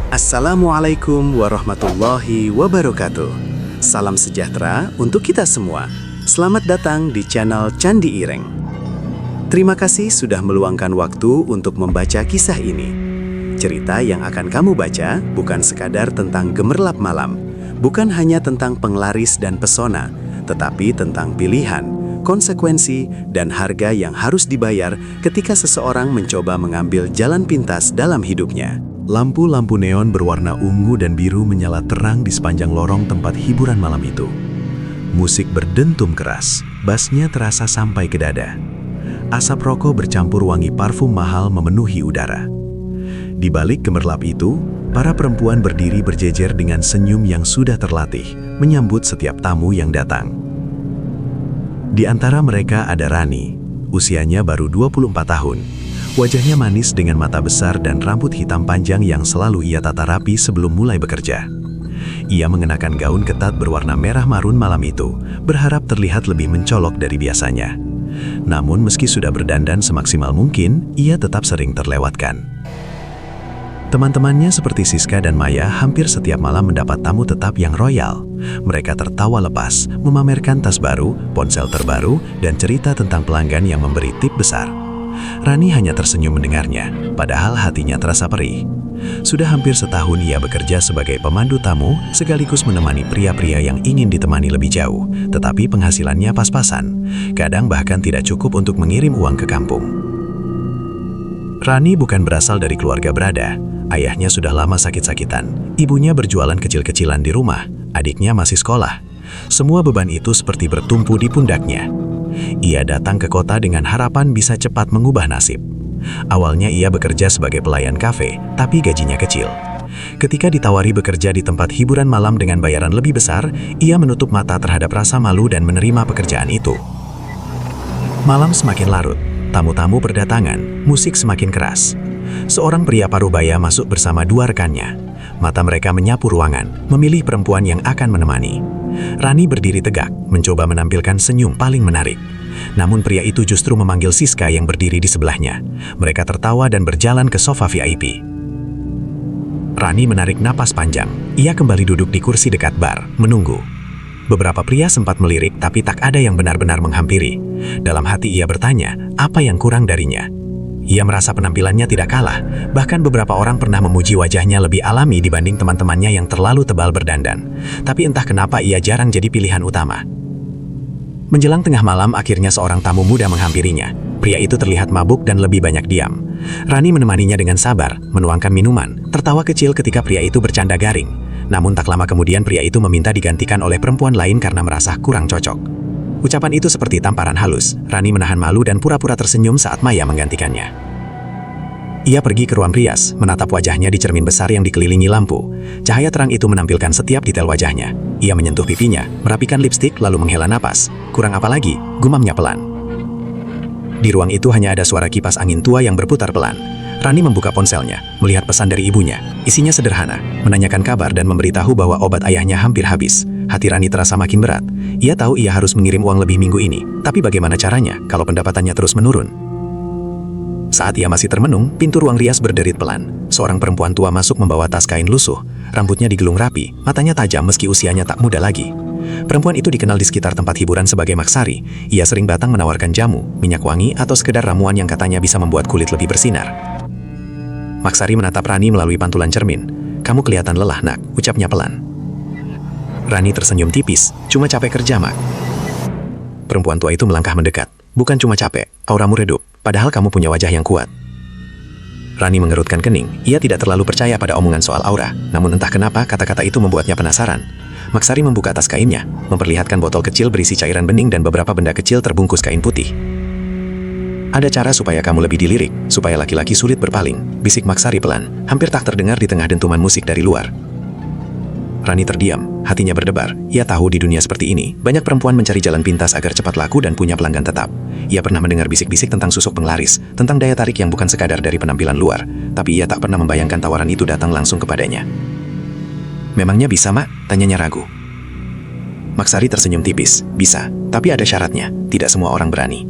Assalamualaikum warahmatullahi wabarakatuh. Salam sejahtera untuk kita semua. Selamat datang di channel Candi Ireng. Terima kasih sudah meluangkan waktu untuk membaca kisah ini. Cerita yang akan kamu baca bukan sekadar tentang gemerlap malam, bukan hanya tentang penglaris dan pesona, tetapi tentang pilihan, konsekuensi, dan harga yang harus dibayar ketika seseorang mencoba mengambil jalan pintas dalam hidupnya. Lampu-lampu neon berwarna ungu dan biru menyala terang di sepanjang lorong tempat hiburan malam itu. Musik berdentum keras, bassnya terasa sampai ke dada. Asap rokok bercampur wangi parfum mahal memenuhi udara. Di balik gemerlap itu, para perempuan berdiri berjejer dengan senyum yang sudah terlatih, menyambut setiap tamu yang datang. Di antara mereka ada Rani, usianya baru 24 tahun. Wajahnya manis dengan mata besar dan rambut hitam panjang yang selalu ia tata rapi sebelum mulai bekerja. Ia mengenakan gaun ketat berwarna merah marun malam itu, berharap terlihat lebih mencolok dari biasanya. Namun meski sudah berdandan semaksimal mungkin, ia tetap sering terlewatkan. Teman-temannya seperti Siska dan Maya hampir setiap malam mendapat tamu tetap yang royal. Mereka tertawa lepas, memamerkan tas baru, ponsel terbaru, dan cerita tentang pelanggan yang memberi tip besar. Rani hanya tersenyum mendengarnya, padahal hatinya terasa perih. Sudah hampir setahun ia bekerja sebagai pemandu tamu, sekaligus menemani pria-pria yang ingin ditemani lebih jauh, tetapi penghasilannya pas-pasan. Kadang bahkan tidak cukup untuk mengirim uang ke kampung. Rani bukan berasal dari keluarga berada. Ayahnya sudah lama sakit-sakitan, ibunya berjualan kecil-kecilan di rumah, adiknya masih sekolah. Semua beban itu seperti bertumpu di pundaknya. Ia datang ke kota dengan harapan bisa cepat mengubah nasib. Awalnya ia bekerja sebagai pelayan kafe, tapi gajinya kecil. Ketika ditawari bekerja di tempat hiburan malam dengan bayaran lebih besar, ia menutup mata terhadap rasa malu dan menerima pekerjaan itu. Malam semakin larut, tamu-tamu berdatangan, musik semakin keras. Seorang pria parubaya masuk bersama dua rekannya. Mata mereka menyapu ruangan, memilih perempuan yang akan menemani. Rani berdiri tegak, mencoba menampilkan senyum paling menarik. Namun pria itu justru memanggil Siska yang berdiri di sebelahnya. Mereka tertawa dan berjalan ke sofa VIP. Rani menarik napas panjang. Ia kembali duduk di kursi dekat bar, menunggu. Beberapa pria sempat melirik, tapi tak ada yang benar-benar menghampiri. Dalam hati ia bertanya, apa yang kurang darinya? Ia merasa penampilannya tidak kalah, bahkan beberapa orang pernah memuji wajahnya lebih alami dibanding teman-temannya yang terlalu tebal berdandan. Tapi entah kenapa ia jarang jadi pilihan utama. Menjelang tengah malam, akhirnya seorang tamu muda menghampirinya. Pria itu terlihat mabuk dan lebih banyak diam. Rani menemaninya dengan sabar, menuangkan minuman, tertawa kecil ketika pria itu bercanda garing. Namun tak lama kemudian pria itu meminta digantikan oleh perempuan lain karena merasa kurang cocok. Ucapan itu seperti tamparan halus. Rani menahan malu dan pura-pura tersenyum saat Maya menggantikannya. Ia pergi ke ruang rias, menatap wajahnya di cermin besar yang dikelilingi lampu. Cahaya terang itu menampilkan setiap detail wajahnya. Ia menyentuh pipinya, merapikan lipstik lalu menghela napas. Kurang apa lagi, gumamnya pelan. Di ruang itu hanya ada suara kipas angin tua yang berputar pelan. Rani membuka ponselnya, melihat pesan dari ibunya. Isinya sederhana, menanyakan kabar dan memberitahu bahwa obat ayahnya hampir habis. Hati Rani terasa makin berat. Ia tahu ia harus mengirim uang lebih minggu ini. Tapi bagaimana caranya kalau pendapatannya terus menurun? Saat ia masih termenung, pintu ruang rias berderit pelan. Seorang perempuan tua masuk membawa tas kain lusuh. Rambutnya digulung rapi, matanya tajam meski usianya tak muda lagi. Perempuan itu dikenal di sekitar tempat hiburan sebagai Maksari. Ia sering datang menawarkan jamu, minyak wangi, atau sekedar ramuan yang katanya bisa membuat kulit lebih bersinar. Maksari menatap Rani melalui pantulan cermin. "Kamu kelihatan lelah, nak," ucapnya pelan. Rani tersenyum tipis, "Cuma capek kerja, Mak." Perempuan tua itu melangkah mendekat. "Bukan cuma capek, auramu redup, padahal kamu punya wajah yang kuat." Rani mengerutkan kening. Ia tidak terlalu percaya pada omongan soal aura, namun entah kenapa kata-kata itu membuatnya penasaran. Maksari membuka tas kainnya, memperlihatkan botol kecil berisi cairan bening dan beberapa benda kecil terbungkus kain putih. "Ada cara supaya kamu lebih dilirik, supaya laki-laki sulit berpaling," bisik Maksari pelan, hampir tak terdengar di tengah dentuman musik dari luar. Rani terdiam, hatinya berdebar. Ia tahu di dunia seperti ini, banyak perempuan mencari jalan pintas agar cepat laku dan punya pelanggan tetap. Ia pernah mendengar bisik-bisik tentang susuk penglaris, tentang daya tarik yang bukan sekadar dari penampilan luar, tapi ia tak pernah membayangkan tawaran itu datang langsung kepadanya. "Memangnya bisa, Mak?" tanyanya ragu. Maksari tersenyum tipis. "Bisa, tapi ada syaratnya. Tidak semua orang berani."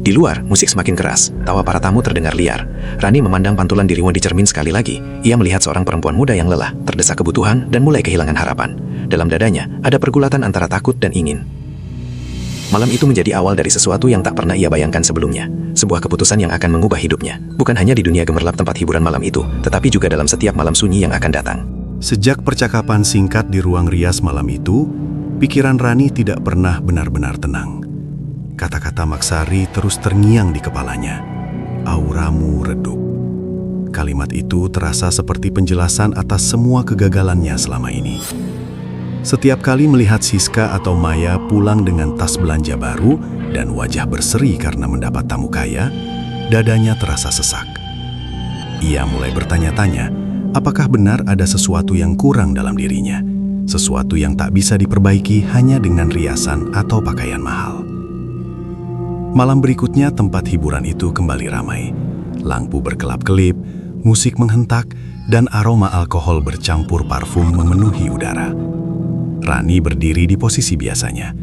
Di luar, musik semakin keras, tawa para tamu terdengar liar. Rani memandang pantulan dirinya di cermin sekali lagi. Ia melihat seorang perempuan muda yang lelah, terdesak kebutuhan, dan mulai kehilangan harapan. Dalam dadanya, ada pergulatan antara takut dan ingin. Malam itu menjadi awal dari sesuatu yang tak pernah ia bayangkan sebelumnya. Sebuah keputusan yang akan mengubah hidupnya. Bukan hanya di dunia gemerlap tempat hiburan malam itu, tetapi juga dalam setiap malam sunyi yang akan datang. Sejak percakapan singkat di ruang rias malam itu, pikiran Rani tidak pernah benar-benar tenang. Kata-kata Maksari terus terngiang di kepalanya. Auramu redup. Kalimat itu terasa seperti penjelasan atas semua kegagalannya selama ini. Setiap kali melihat Siska atau Maya pulang dengan tas belanja baru dan wajah berseri karena mendapat tamu kaya, dadanya terasa sesak. Ia mulai bertanya-tanya, apakah benar ada sesuatu yang kurang dalam dirinya? Sesuatu yang tak bisa diperbaiki hanya dengan riasan atau pakaian mahal. Malam berikutnya tempat hiburan itu kembali ramai. Lampu berkelap-kelip, musik menghentak, dan aroma alkohol bercampur parfum memenuhi udara. Rani berdiri di posisi biasanya.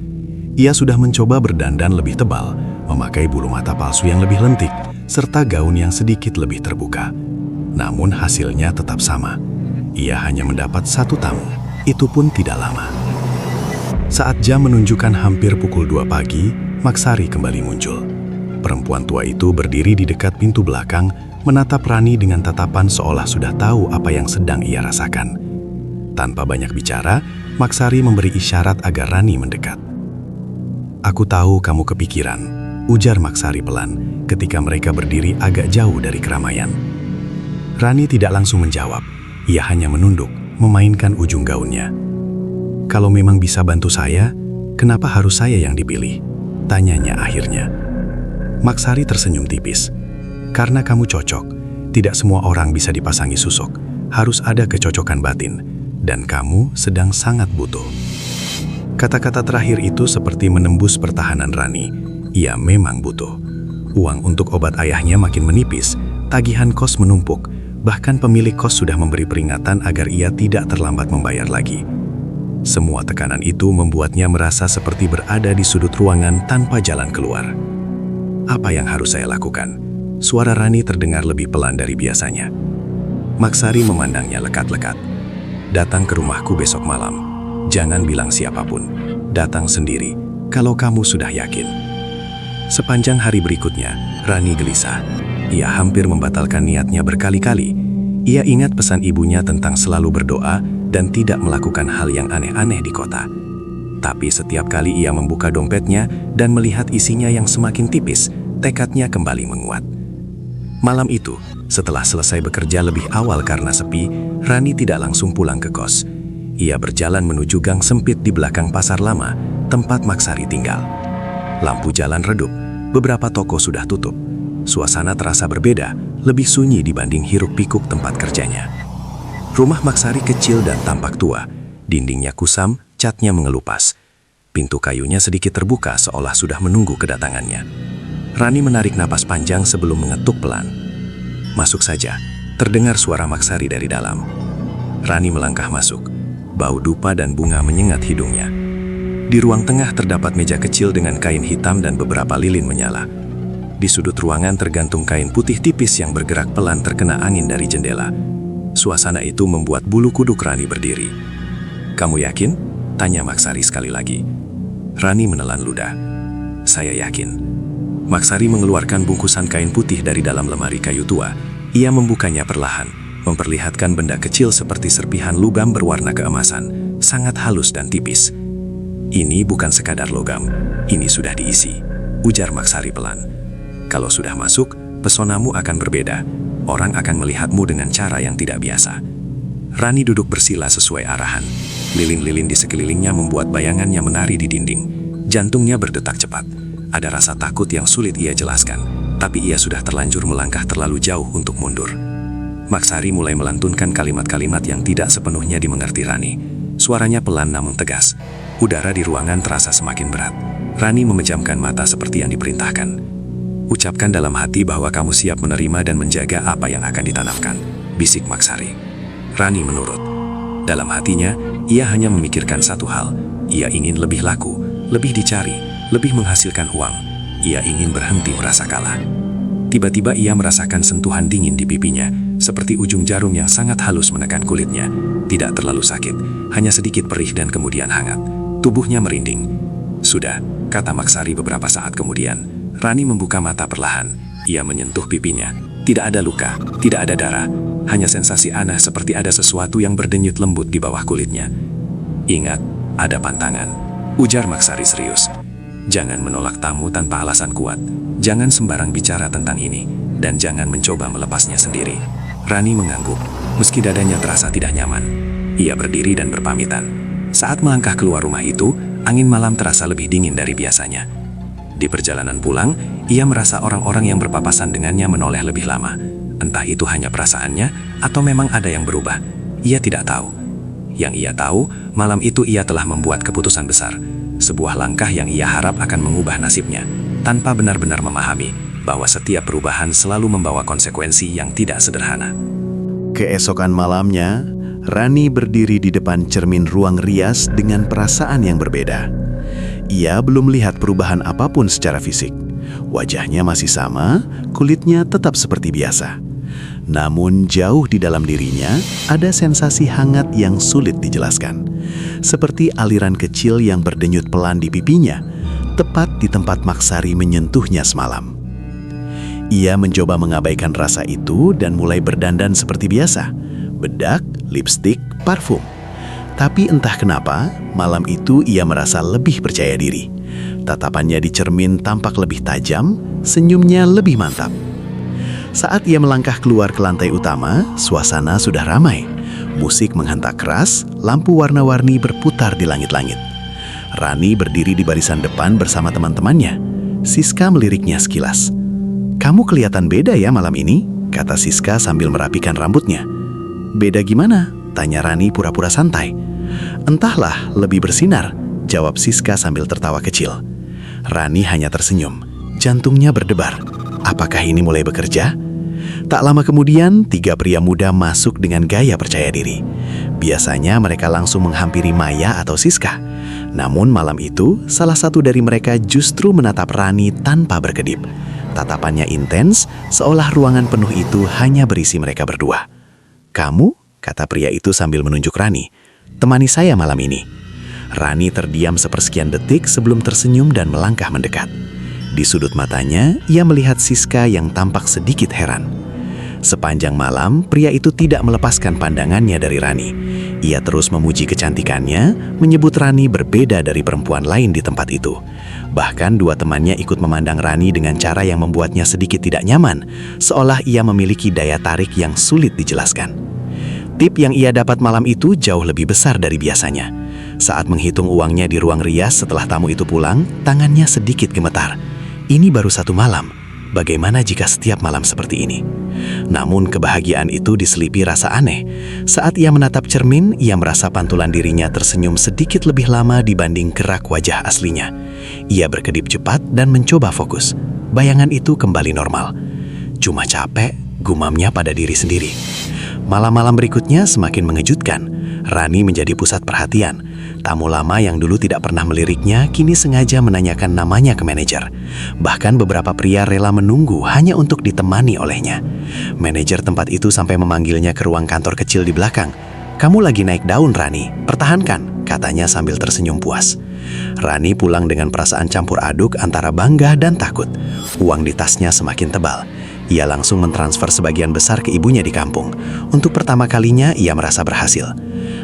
Ia sudah mencoba berdandan lebih tebal, memakai bulu mata palsu yang lebih lentik, serta gaun yang sedikit lebih terbuka. Namun hasilnya tetap sama. Ia hanya mendapat satu tamu, itu pun tidak lama. Saat jam menunjukkan hampir pukul 2 pagi, Maksari kembali muncul. Perempuan tua itu berdiri di dekat pintu belakang, menatap Rani dengan tatapan seolah sudah tahu apa yang sedang ia rasakan. Tanpa banyak bicara, Maksari memberi isyarat agar Rani mendekat. "Aku tahu kamu kepikiran," ujar Maksari pelan ketika mereka berdiri agak jauh dari keramaian. Rani tidak langsung menjawab, ia hanya menunduk, memainkan ujung gaunnya. "Kalau memang bisa bantu saya, kenapa harus saya yang dipilih?" tanyanya akhirnya. Maksari tersenyum tipis. "Karena kamu cocok, tidak semua orang bisa dipasangi susuk, harus ada kecocokan batin. Dan kamu sedang sangat butuh." Kata-kata terakhir itu seperti menembus pertahanan Rani. Ia memang butuh. Uang untuk obat ayahnya makin menipis, tagihan kos menumpuk, bahkan pemilik kos sudah memberi peringatan agar ia tidak terlambat membayar lagi. Semua tekanan itu membuatnya merasa seperti berada di sudut ruangan tanpa jalan keluar. "Apa yang harus saya lakukan?" Suara Rani terdengar lebih pelan dari biasanya. Maksari memandangnya lekat-lekat. "Datang ke rumahku besok malam. Jangan bilang siapapun. Datang sendiri, kalau kamu sudah yakin." Sepanjang hari berikutnya, Rani gelisah. Ia hampir membatalkan niatnya berkali-kali. Ia ingat pesan ibunya tentang selalu berdoa dan tidak melakukan hal yang aneh-aneh di kota. Tapi setiap kali ia membuka dompetnya dan melihat isinya yang semakin tipis, tekadnya kembali menguat. Malam itu, setelah selesai bekerja lebih awal karena sepi, Rani tidak langsung pulang ke kos. Ia berjalan menuju gang sempit di belakang pasar lama, tempat Maksari tinggal. Lampu jalan redup, beberapa toko sudah tutup. Suasana terasa berbeda, lebih sunyi dibanding hiruk-pikuk tempat kerjanya. Rumah Maksari kecil dan tampak tua. Dindingnya kusam, catnya mengelupas. Pintu kayunya sedikit terbuka seolah sudah menunggu kedatangannya. Rani menarik napas panjang sebelum mengetuk pelan. "Masuk saja," terdengar suara Maksari dari dalam. Rani melangkah masuk. Bau dupa dan bunga menyengat hidungnya. Di ruang tengah terdapat meja kecil dengan kain hitam dan beberapa lilin menyala. Di sudut ruangan tergantung kain putih tipis yang bergerak pelan terkena angin dari jendela. Suasana itu membuat bulu kuduk Rani berdiri. "Kamu yakin?" tanya Maksari sekali lagi. Rani menelan ludah. "Saya yakin." Maksari mengeluarkan bungkusan kain putih dari dalam lemari kayu tua. Ia membukanya perlahan, memperlihatkan benda kecil seperti serpihan lubang berwarna keemasan, sangat halus dan tipis. "Ini bukan sekadar logam, ini sudah diisi," ujar Maksari pelan. "Kalau sudah masuk, pesonamu akan berbeda. Orang akan melihatmu dengan cara yang tidak biasa." Rani duduk bersila sesuai arahan. Lilin-lilin di sekelilingnya membuat bayangannya menari di dinding. Jantungnya berdetak cepat. Ada rasa takut yang sulit ia jelaskan, tapi ia sudah terlanjur melangkah terlalu jauh untuk mundur. Maksari mulai melantunkan kalimat-kalimat yang tidak sepenuhnya dimengerti Rani. Suaranya pelan namun tegas. Udara di ruangan terasa semakin berat. Rani memejamkan mata seperti yang diperintahkan. "Ucapkan dalam hati bahwa kamu siap menerima dan menjaga apa yang akan ditanamkan," bisik Maksari. Rani menurut. Dalam hatinya, ia hanya memikirkan satu hal. Ia ingin lebih laku, lebih dicari, lebih menghasilkan uang. Ia ingin berhenti merasa kalah. Tiba-tiba ia merasakan sentuhan dingin di pipinya, seperti ujung jarum yang sangat halus menekan kulitnya. Tidak terlalu sakit, hanya sedikit perih dan kemudian hangat. Tubuhnya merinding. Sudah, kata Maksari beberapa saat kemudian. Rani membuka mata perlahan. Ia menyentuh pipinya. Tidak ada luka, tidak ada darah. Hanya sensasi aneh seperti ada sesuatu yang berdenyut lembut di bawah kulitnya. Ingat, ada pantangan, ujar Maksari serius. Jangan menolak tamu tanpa alasan kuat. Jangan sembarang bicara tentang ini. Dan jangan mencoba melepasnya sendiri. Rani mengangguk, meski dadanya terasa tidak nyaman. Ia berdiri dan berpamitan. Saat melangkah keluar rumah itu, angin malam terasa lebih dingin dari biasanya. Di perjalanan pulang, ia merasa orang-orang yang berpapasan dengannya menoleh lebih lama. Entah itu hanya perasaannya, atau memang ada yang berubah. Ia tidak tahu. Yang ia tahu, malam itu ia telah membuat keputusan besar. Sebuah langkah yang ia harap akan mengubah nasibnya, tanpa benar-benar memahami bahwa setiap perubahan selalu membawa konsekuensi yang tidak sederhana. Keesokan malamnya, Rani berdiri di depan cermin ruang rias dengan perasaan yang berbeda. Ia belum melihat perubahan apapun secara fisik. Wajahnya masih sama, kulitnya tetap seperti biasa. Namun jauh di dalam dirinya ada sensasi hangat yang sulit dijelaskan. Seperti aliran kecil yang berdenyut pelan di pipinya, tepat di tempat Maksari menyentuhnya semalam. Ia mencoba mengabaikan rasa itu dan mulai berdandan seperti biasa. Bedak, lipstik, parfum. Tapi entah kenapa, malam itu ia merasa lebih percaya diri. Tatapannya di cermin tampak lebih tajam, senyumnya lebih mantap. Saat ia melangkah keluar ke lantai utama, suasana sudah ramai. Musik menghentak keras, lampu warna-warni berputar di langit-langit. Rani berdiri di barisan depan bersama teman-temannya. Siska meliriknya sekilas. "Kamu kelihatan beda ya malam ini," kata Siska sambil merapikan rambutnya. "Beda gimana?" tanya Rani pura-pura santai. "Entahlah, lebih bersinar," jawab Siska sambil tertawa kecil. Rani hanya tersenyum. Jantungnya berdebar. Apakah ini mulai bekerja? Tak lama kemudian, 3 pria muda masuk dengan gaya percaya diri. Biasanya mereka langsung menghampiri Maya atau Siska. Namun malam itu, salah satu dari mereka justru menatap Rani tanpa berkedip. Tatapannya intens, seolah ruangan penuh itu hanya berisi mereka berdua. "Kamu?" kata pria itu sambil menunjuk Rani. "Temani saya malam ini." Rani terdiam sepersekian detik sebelum tersenyum dan melangkah mendekat. Di sudut matanya, ia melihat Siska yang tampak sedikit heran. Sepanjang malam, pria itu tidak melepaskan pandangannya dari Rani. Ia terus memuji kecantikannya, menyebut Rani berbeda dari perempuan lain di tempat itu. Bahkan 2 temannya ikut memandang Rani dengan cara yang membuatnya sedikit tidak nyaman, seolah ia memiliki daya tarik yang sulit dijelaskan. Tip yang ia dapat malam itu jauh lebih besar dari biasanya. Saat menghitung uangnya di ruang rias setelah tamu itu pulang, tangannya sedikit gemetar. Ini baru 1 malam. Bagaimana jika setiap malam seperti ini? Namun kebahagiaan itu diselipi rasa aneh. Saat ia menatap cermin, ia merasa pantulan dirinya tersenyum sedikit lebih lama dibanding gerak wajah aslinya. Ia berkedip cepat dan mencoba fokus. Bayangan itu kembali normal. Cuma capek, gumamnya pada diri sendiri. Malam-malam berikutnya semakin mengejutkan. Rani menjadi pusat perhatian. Tamu lama yang dulu tidak pernah meliriknya kini sengaja menanyakan namanya ke manajer. Bahkan beberapa pria rela menunggu hanya untuk ditemani olehnya. Manajer tempat itu sampai memanggilnya ke ruang kantor kecil di belakang. "Kamu lagi naik daun, Rani. Pertahankan," katanya sambil tersenyum puas. Rani pulang dengan perasaan campur aduk antara bangga dan takut. Uang di tasnya semakin tebal. Ia langsung mentransfer sebagian besar ke ibunya di kampung. Untuk pertama kalinya ia merasa berhasil.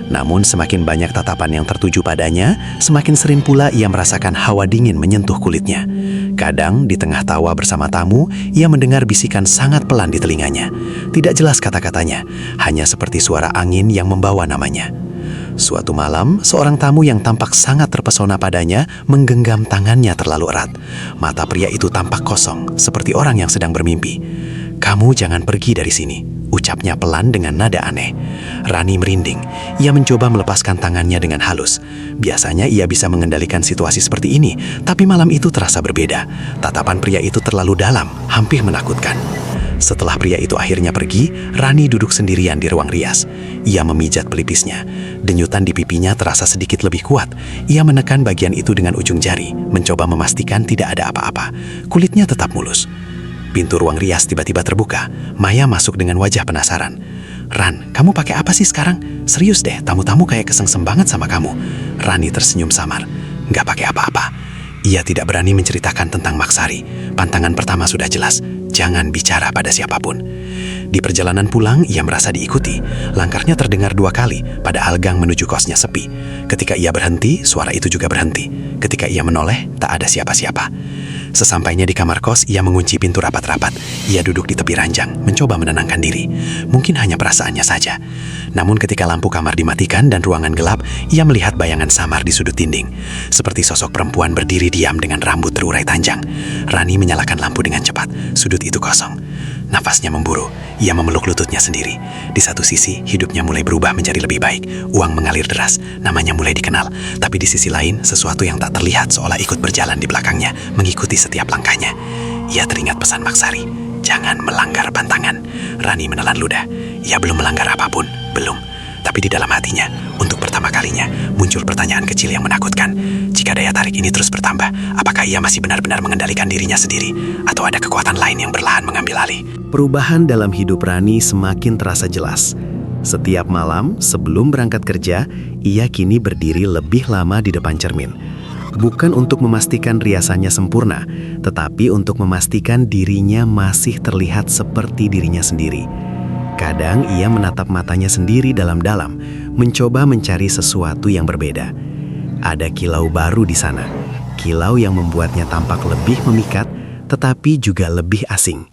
Namun semakin banyak tatapan yang tertuju padanya, semakin sering pula ia merasakan hawa dingin menyentuh kulitnya. Kadang di tengah tawa bersama tamu, ia mendengar bisikan sangat pelan di telinganya. Tidak jelas kata-katanya, hanya seperti suara angin yang membawa namanya. Suatu malam, seorang tamu yang tampak sangat terpesona padanya menggenggam tangannya terlalu erat. Mata pria itu tampak kosong, seperti orang yang sedang bermimpi. "Kamu jangan pergi dari sini," ucapnya pelan dengan nada aneh. Rani merinding. Ia mencoba melepaskan tangannya dengan halus. Biasanya ia bisa mengendalikan situasi seperti ini, tapi malam itu terasa berbeda. Tatapan pria itu terlalu dalam, hampir menakutkan. Setelah pria itu akhirnya pergi, Rani duduk sendirian di ruang rias. Ia memijat pelipisnya. Denyutan di pipinya terasa sedikit lebih kuat. Ia menekan bagian itu dengan ujung jari, mencoba memastikan tidak ada apa-apa. Kulitnya tetap mulus. Pintu ruang rias tiba-tiba terbuka. Maya masuk dengan wajah penasaran. "Ran, kamu pakai apa sih sekarang? Serius deh, tamu-tamu kayak kesengsem banget sama kamu." Rani tersenyum samar. "Nggak pakai apa-apa." Ia tidak berani menceritakan tentang Maksari. Pantangan pertama sudah jelas, jangan bicara pada siapapun. Di perjalanan pulang, ia merasa diikuti. Langkahnya terdengar 2 kali, padahal gang menuju kosnya sepi. Ketika ia berhenti, suara itu juga berhenti. Ketika ia menoleh, tak ada siapa-siapa. Sesampainya di kamar kos, ia mengunci pintu rapat-rapat. Ia duduk di tepi ranjang, mencoba menenangkan diri. Mungkin hanya perasaannya saja. Namun ketika lampu kamar dimatikan dan ruangan gelap, ia melihat bayangan samar di sudut dinding. Seperti sosok perempuan berdiri diam dengan rambut terurai panjang. Rani menyalakan lampu dengan cepat. Sudut itu kosong. Nafasnya memburu. Ia memeluk lututnya sendiri. Di satu sisi, hidupnya mulai berubah menjadi lebih baik. Uang mengalir deras, namanya mulai dikenal. Tapi di sisi lain, sesuatu yang tak terlihat seolah ikut berjalan di belakangnya, mengikuti setiap langkahnya. Ia teringat pesan Maksari, jangan melanggar pantangan. Rani menelan ludah. Ia belum melanggar apapun, belum. Tapi di dalam hatinya, untuk pertama kalinya, muncul pertanyaan kecil yang menakutkan. Jika daya tarik ini terus bertambah, apakah ia masih benar-benar mengendalikan dirinya sendiri? Atau ada kekuatan lain yang berlahan mengambil alih? Perubahan dalam hidup Rani semakin terasa jelas. Setiap malam sebelum berangkat kerja, ia kini berdiri lebih lama di depan cermin. Bukan untuk memastikan riasannya sempurna, tetapi untuk memastikan dirinya masih terlihat seperti dirinya sendiri. Kadang ia menatap matanya sendiri dalam-dalam, mencoba mencari sesuatu yang berbeda. Ada kilau baru di sana, kilau yang membuatnya tampak lebih memikat, tetapi juga lebih asing.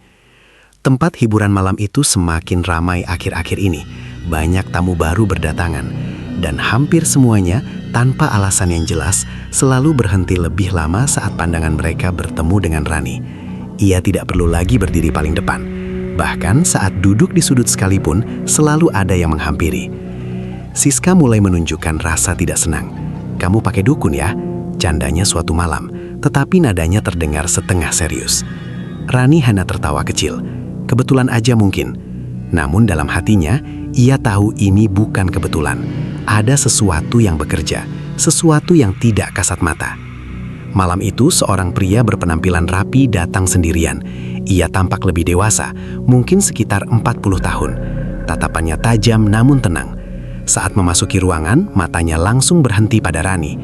Tempat hiburan malam itu semakin ramai akhir-akhir ini. Banyak tamu baru berdatangan, dan hampir semuanya tanpa alasan yang jelas selalu berhenti lebih lama saat pandangan mereka bertemu dengan Rani. Ia tidak perlu lagi berdiri paling depan. Bahkan saat duduk di sudut sekalipun, selalu ada yang menghampiri. Siska mulai menunjukkan rasa tidak senang. "Kamu pakai dukun ya?" Candanya suatu malam, tetapi nadanya terdengar setengah serius. Rani hanya tertawa kecil. Kebetulan aja mungkin. Namun dalam hatinya, ia tahu ini bukan kebetulan. Ada sesuatu yang bekerja, sesuatu yang tidak kasat mata. Malam itu, seorang pria berpenampilan rapi datang sendirian. Ia tampak lebih dewasa, mungkin sekitar 40 tahun. Tatapannya tajam namun tenang. Saat memasuki ruangan, matanya langsung berhenti pada Rani.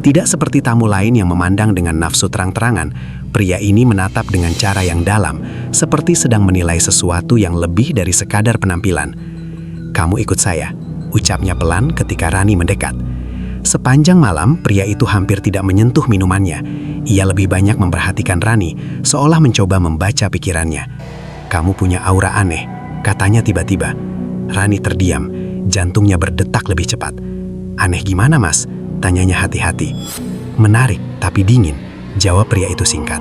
Tidak seperti tamu lain yang memandang dengan nafsu terang-terangan, pria ini menatap dengan cara yang dalam, seperti sedang menilai sesuatu yang lebih dari sekadar penampilan. "Kamu ikut saya," ucapnya pelan ketika Rani mendekat. Sepanjang malam, pria itu hampir tidak menyentuh minumannya. Ia lebih banyak memperhatikan Rani, seolah mencoba membaca pikirannya. "Kamu punya aura aneh," katanya tiba-tiba. Rani terdiam, jantungnya berdetak lebih cepat. "Aneh gimana, Mas?" tanyanya hati-hati. "Menarik, tapi dingin," jawab pria itu singkat.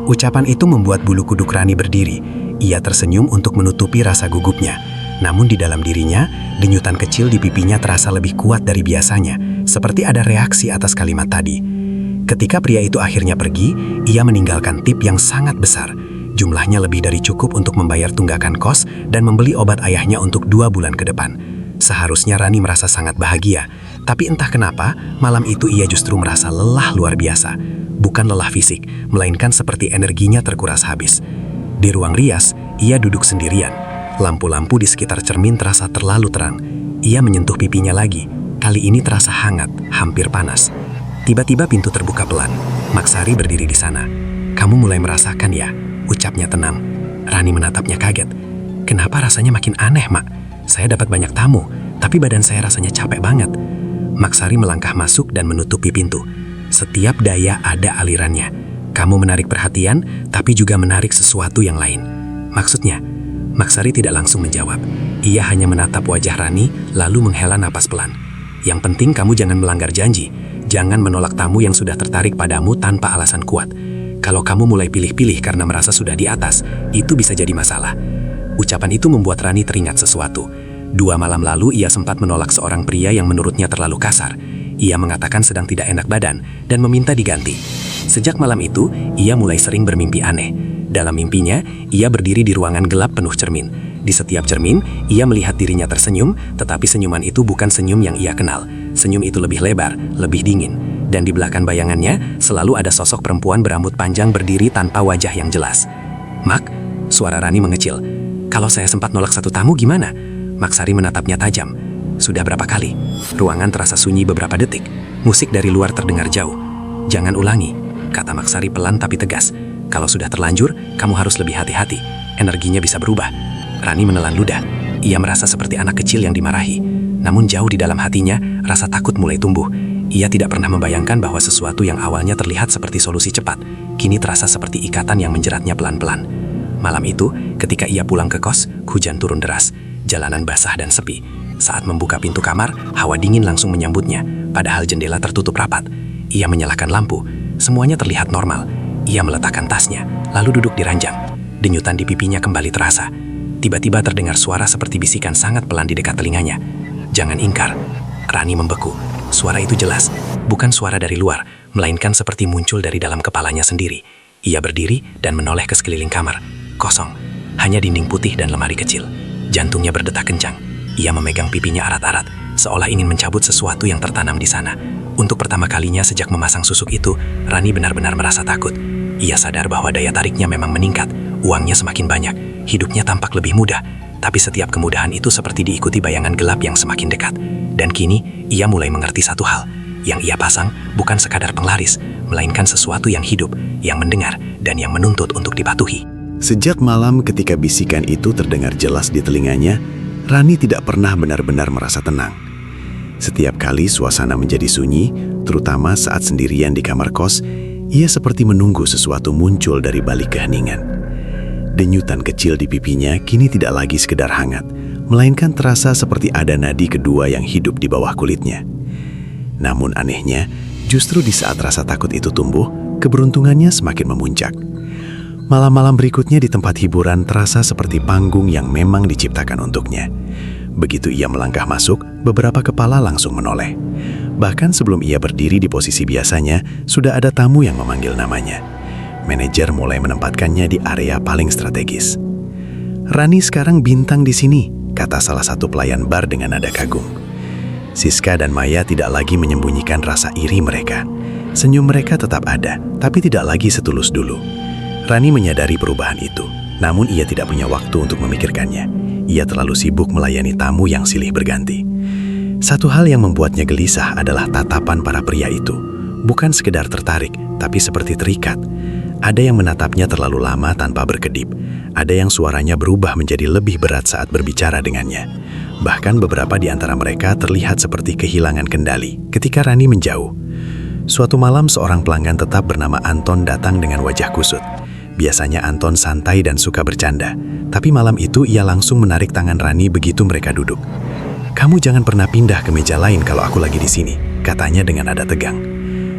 Ucapan itu membuat bulu kuduk Rani berdiri. Ia tersenyum untuk menutupi rasa gugupnya. Namun di dalam dirinya, denyutan kecil di pipinya terasa lebih kuat dari biasanya, seperti ada reaksi atas kalimat tadi. Ketika pria itu akhirnya pergi, ia meninggalkan tip yang sangat besar. Jumlahnya lebih dari cukup untuk membayar tunggakan kos dan membeli obat ayahnya untuk 2 bulan ke depan. Seharusnya Rani merasa sangat bahagia, tapi entah kenapa, malam itu ia justru merasa lelah luar biasa. Bukan lelah fisik, melainkan seperti energinya terkuras habis. Di ruang rias, ia duduk sendirian. Lampu-lampu di sekitar cermin terasa terlalu terang. Ia menyentuh pipinya lagi. Kali ini terasa hangat, hampir panas. Tiba-tiba pintu terbuka pelan. Maksari berdiri di sana. "Kamu mulai merasakan ya?" ucapnya tenang. Rani menatapnya kaget. "Kenapa rasanya makin aneh, Mak? Saya dapat banyak tamu, tapi badan saya rasanya capek banget." Maksari melangkah masuk dan menutupi pintu. Setiap daya ada alirannya. Kamu menarik perhatian, tapi juga menarik sesuatu yang lain. Maksudnya? Maksari tidak langsung menjawab. Ia hanya menatap wajah Rani, lalu menghela napas pelan. "Yang penting kamu jangan melanggar janji. Jangan menolak tamu yang sudah tertarik padamu tanpa alasan kuat. Kalau kamu mulai pilih-pilih karena merasa sudah di atas, itu bisa jadi masalah." Ucapan itu membuat Rani teringat sesuatu. 2 malam lalu ia sempat menolak seorang pria yang menurutnya terlalu kasar. Ia mengatakan sedang tidak enak badan dan meminta diganti. Sejak malam itu, ia mulai sering bermimpi aneh. Dalam mimpinya, ia berdiri di ruangan gelap penuh cermin. Di setiap cermin, ia melihat dirinya tersenyum, tetapi senyuman itu bukan senyum yang ia kenal. Senyum itu lebih lebar, lebih dingin. Dan di belakang bayangannya, selalu ada sosok perempuan berambut panjang berdiri tanpa wajah yang jelas. "Mak," suara Rani mengecil. "Kalau saya sempat nolak satu tamu gimana?" Maksari menatapnya tajam. "Sudah berapa kali?" Ruangan terasa sunyi beberapa detik. Musik dari luar terdengar jauh. "Jangan ulangi," kata Maksari pelan tapi tegas. "Kalau sudah terlanjur, kamu harus lebih hati-hati. Energinya bisa berubah." Rani menelan ludah. Ia merasa seperti anak kecil yang dimarahi. Namun jauh di dalam hatinya, rasa takut mulai tumbuh. Ia tidak pernah membayangkan bahwa sesuatu yang awalnya terlihat seperti solusi cepat, kini terasa seperti ikatan yang menjeratnya pelan-pelan. Malam itu, ketika ia pulang ke kos, hujan turun deras. Jalanan basah dan sepi. Saat membuka pintu kamar, hawa dingin langsung menyambutnya, padahal jendela tertutup rapat. Ia menyalakan lampu. Semuanya terlihat normal. Ia meletakkan tasnya, lalu duduk di ranjang. Denyutan di pipinya kembali terasa. Tiba-tiba terdengar suara seperti bisikan sangat pelan di dekat telinganya. "Jangan ingkar." Rani membeku. Suara itu jelas, bukan suara dari luar, melainkan seperti muncul dari dalam kepalanya sendiri. Ia berdiri dan menoleh ke sekeliling kamar. Kosong, hanya dinding putih dan lemari kecil. Jantungnya berdetak kencang. Ia memegang pipinya erat-erat, seolah ingin mencabut sesuatu yang tertanam di sana. Untuk pertama kalinya sejak memasang susuk itu, Rani benar-benar merasa takut. Ia sadar bahwa daya tariknya memang meningkat, uangnya semakin banyak, hidupnya tampak lebih mudah. Tapi setiap kemudahan itu seperti diikuti bayangan gelap yang semakin dekat. Dan kini, ia mulai mengerti satu hal. Yang ia pasang bukan sekadar penglaris, melainkan sesuatu yang hidup, yang mendengar, dan yang menuntut untuk dipatuhi. Sejak malam ketika bisikan itu terdengar jelas di telinganya, Rani tidak pernah benar-benar merasa tenang. Setiap kali suasana menjadi sunyi, terutama saat sendirian di kamar kos, ia seperti menunggu sesuatu muncul dari balik keheningan. Denyutan kecil di pipinya kini tidak lagi sekedar hangat, melainkan terasa seperti ada nadi kedua yang hidup di bawah kulitnya. Namun anehnya, justru di saat rasa takut itu tumbuh, keberuntungannya semakin memuncak. Malam-malam berikutnya di tempat hiburan terasa seperti panggung yang memang diciptakan untuknya. Begitu ia melangkah masuk, beberapa kepala langsung menoleh. Bahkan sebelum ia berdiri di posisi biasanya, sudah ada tamu yang memanggil namanya. Manajer mulai menempatkannya di area paling strategis. "Rani sekarang bintang di sini," kata salah satu pelayan bar dengan nada kagum. Siska dan Maya tidak lagi menyembunyikan rasa iri mereka. Senyum mereka tetap ada, tapi tidak lagi setulus dulu. Rani menyadari perubahan itu, namun ia tidak punya waktu untuk memikirkannya. Ia terlalu sibuk melayani tamu yang silih berganti. Satu hal yang membuatnya gelisah adalah tatapan para pria itu. Bukan sekedar tertarik, tapi seperti terikat. Ada yang menatapnya terlalu lama tanpa berkedip. Ada yang suaranya berubah menjadi lebih berat saat berbicara dengannya. Bahkan beberapa di antara mereka terlihat seperti kehilangan kendali ketika Rani menjauh. Suatu malam seorang pelanggan tetap bernama Anton datang dengan wajah kusut. Biasanya Anton santai dan suka bercanda, tapi malam itu ia langsung menarik tangan Rani begitu mereka duduk. "Kamu jangan pernah pindah ke meja lain kalau aku lagi di sini," katanya dengan nada tegang.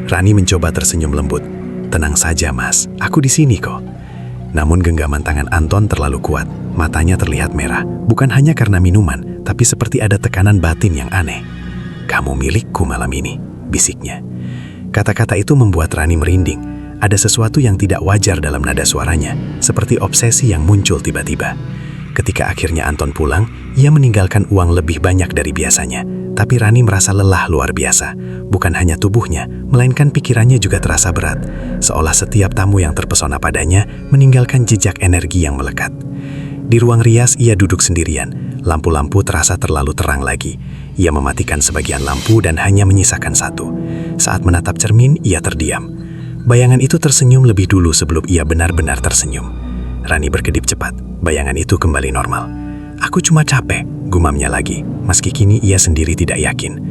Rani mencoba tersenyum lembut. "Tenang saja mas, aku di sini kok." Namun genggaman tangan Anton terlalu kuat, matanya terlihat merah, bukan hanya karena minuman, tapi seperti ada tekanan batin yang aneh. "Kamu milikku malam ini," bisiknya. Kata-kata itu membuat Rani merinding. Ada sesuatu yang tidak wajar dalam nada suaranya, seperti obsesi yang muncul tiba-tiba. Ketika akhirnya Anton pulang, ia meninggalkan uang lebih banyak dari biasanya. Tapi Rani merasa lelah luar biasa. Bukan hanya tubuhnya, melainkan pikirannya juga terasa berat. Seolah setiap tamu yang terpesona padanya meninggalkan jejak energi yang melekat. Di ruang rias ia duduk sendirian. Lampu-lampu terasa terlalu terang lagi. Ia mematikan sebagian lampu dan hanya menyisakan satu. Saat menatap cermin, ia terdiam. Bayangan itu tersenyum lebih dulu sebelum ia benar-benar tersenyum. Rani berkedip cepat. Bayangan itu kembali normal. "Aku cuma capek," gumamnya lagi, meski kini ia sendiri tidak yakin.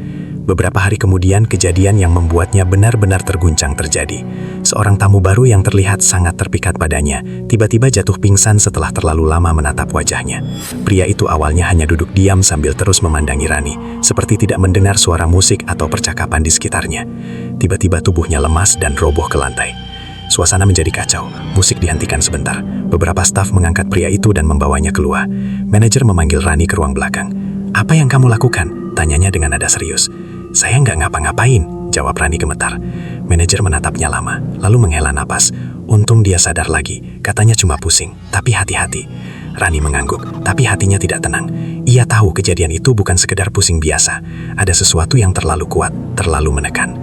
Beberapa hari kemudian, kejadian yang membuatnya benar-benar terguncang terjadi. Seorang tamu baru yang terlihat sangat terpikat padanya, tiba-tiba jatuh pingsan setelah terlalu lama menatap wajahnya. Pria itu awalnya hanya duduk diam sambil terus memandangi Rani, seperti tidak mendengar suara musik atau percakapan di sekitarnya. Tiba-tiba tubuhnya lemas dan roboh ke lantai. Suasana menjadi kacau, musik dihentikan sebentar. Beberapa staf mengangkat pria itu dan membawanya keluar. Manajer memanggil Rani ke ruang belakang. "Apa yang kamu lakukan?" tanyanya dengan nada serius. "Saya nggak ngapa-ngapain," jawab Rani gemetar. Manajer menatapnya lama, lalu menghela napas. Untung dia sadar lagi, katanya cuma pusing, tapi hati-hati. Rani mengangguk, tapi hatinya tidak tenang. Ia tahu kejadian itu bukan sekedar pusing biasa. Ada sesuatu yang terlalu kuat, terlalu menekan.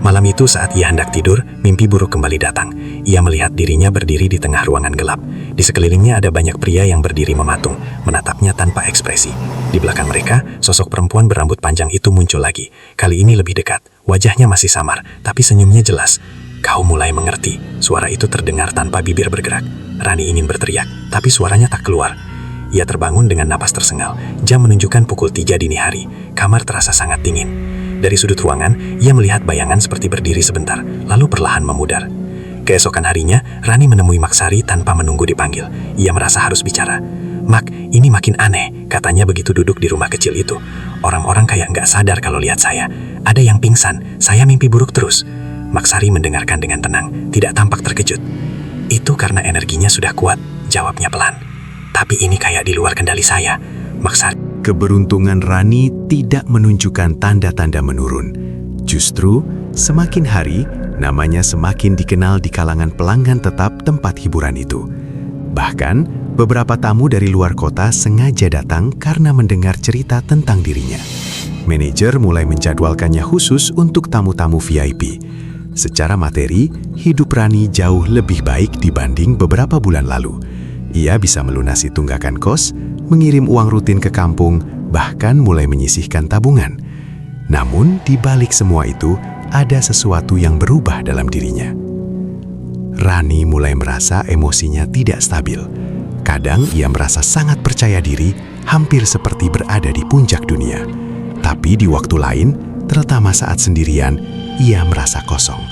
Malam itu saat ia hendak tidur, mimpi buruk kembali datang. Ia melihat dirinya berdiri di tengah ruangan gelap. Di sekelilingnya ada banyak pria yang berdiri mematung, menatapnya tanpa ekspresi. Di belakang mereka, sosok perempuan berambut panjang itu muncul lagi. Kali ini lebih dekat. Wajahnya masih samar, tapi senyumnya jelas. Kau mulai mengerti. Suara itu terdengar tanpa bibir bergerak. Rani ingin berteriak, tapi suaranya tak keluar. Ia terbangun dengan napas tersengal. Jam menunjukkan pukul 3 dini hari. Kamar terasa sangat dingin. Dari sudut ruangan, ia melihat bayangan seperti berdiri sebentar, lalu perlahan memudar. Keesokan harinya, Rani menemui Maksari tanpa menunggu dipanggil. Ia merasa harus bicara. "Mak, ini makin aneh," katanya begitu duduk di rumah kecil itu. "Orang-orang kayak nggak sadar kalau lihat saya. Ada yang pingsan, saya mimpi buruk terus." Maksari mendengarkan dengan tenang, tidak tampak terkejut. "Itu karena energinya sudah kuat," jawabnya pelan. "Tapi ini kayak di luar kendali saya." Maksari. Keberuntungan Rani tidak menunjukkan tanda-tanda menurun. Justru, semakin hari, namanya semakin dikenal di kalangan pelanggan tetap tempat hiburan itu. Bahkan, beberapa tamu dari luar kota sengaja datang karena mendengar cerita tentang dirinya. Manajer mulai menjadwalkannya khusus untuk tamu-tamu VIP. Secara materi, hidup Rani jauh lebih baik dibanding beberapa bulan lalu. Ia bisa melunasi tunggakan kos, mengirim uang rutin ke kampung, bahkan mulai menyisihkan tabungan. Namun, di balik semua itu, ada sesuatu yang berubah dalam dirinya. Rani mulai merasa emosinya tidak stabil. Kadang ia merasa sangat percaya diri, hampir seperti berada di puncak dunia. Tapi di waktu lain, terutama saat sendirian, ia merasa kosong.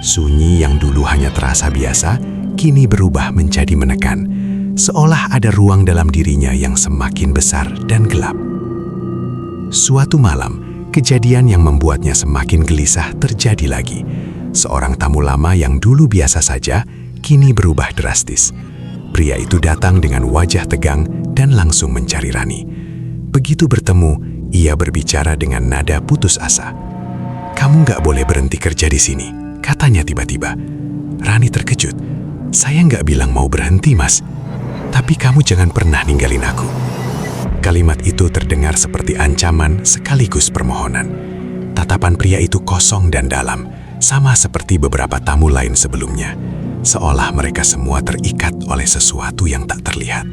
Sunyi yang dulu hanya terasa biasa, kini berubah menjadi menekan. Seolah ada ruang dalam dirinya yang semakin besar dan gelap. Suatu malam, kejadian yang membuatnya semakin gelisah terjadi lagi. Seorang tamu lama yang dulu biasa saja, kini berubah drastis. Pria itu datang dengan wajah tegang dan langsung mencari Rani. Begitu bertemu, ia berbicara dengan nada putus asa. "Kamu nggak boleh berhenti kerja di sini," katanya tiba-tiba. Rani terkejut. "Saya nggak bilang mau berhenti, Mas. Tapi kamu jangan pernah ninggalin aku." Kalimat itu terdengar seperti ancaman sekaligus permohonan. Tatapan pria itu kosong dan dalam, sama seperti beberapa tamu lain sebelumnya. Seolah mereka semua terikat oleh sesuatu yang tak terlihat.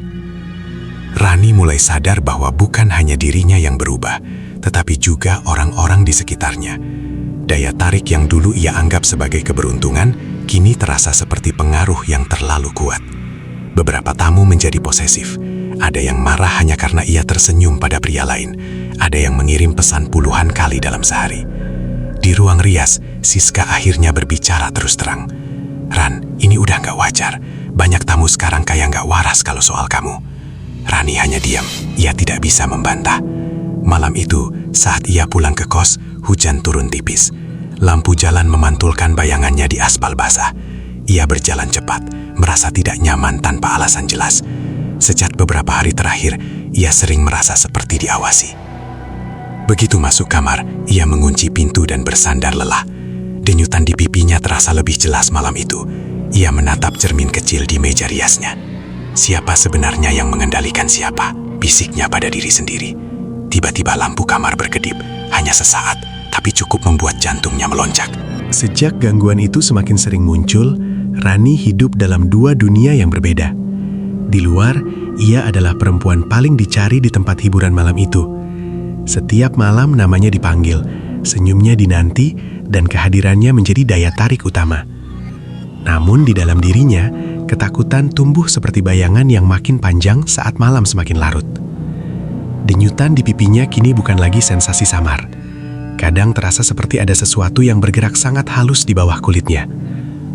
Rani mulai sadar bahwa bukan hanya dirinya yang berubah, tetapi juga orang-orang di sekitarnya. Daya tarik yang dulu ia anggap sebagai keberuntungan, kini terasa seperti pengaruh yang terlalu kuat. Beberapa tamu menjadi posesif. Ada yang marah hanya karena ia tersenyum pada pria lain. Ada yang mengirim pesan puluhan kali dalam sehari. Di ruang rias, Siska akhirnya berbicara terus terang. "Ran, ini udah nggak wajar. Banyak tamu sekarang kayak nggak waras kalau soal kamu." Rani hanya diam. Ia tidak bisa membantah. Malam itu, saat ia pulang ke kos, hujan turun tipis. Lampu jalan memantulkan bayangannya di aspal basah. Ia berjalan cepat, merasa tidak nyaman tanpa alasan jelas. Sejak beberapa hari terakhir, ia sering merasa seperti diawasi. Begitu masuk kamar, ia mengunci pintu dan bersandar lelah. Denyutan di pipinya terasa lebih jelas malam itu. Ia menatap cermin kecil di meja riasnya. Siapa sebenarnya yang mengendalikan siapa? Bisiknya pada diri sendiri. Tiba-tiba lampu kamar berkedip, hanya sesaat, tapi cukup membuat jantungnya melonjak. Sejak gangguan itu semakin sering muncul, Rani hidup dalam dua dunia yang berbeda. Di luar, ia adalah perempuan paling dicari di tempat hiburan malam itu. Setiap malam namanya dipanggil, senyumnya dinanti, dan kehadirannya menjadi daya tarik utama. Namun di dalam dirinya, ketakutan tumbuh seperti bayangan yang makin panjang saat malam semakin larut. Denyutan di pipinya kini bukan lagi sensasi samar. Kadang terasa seperti ada sesuatu yang bergerak sangat halus di bawah kulitnya.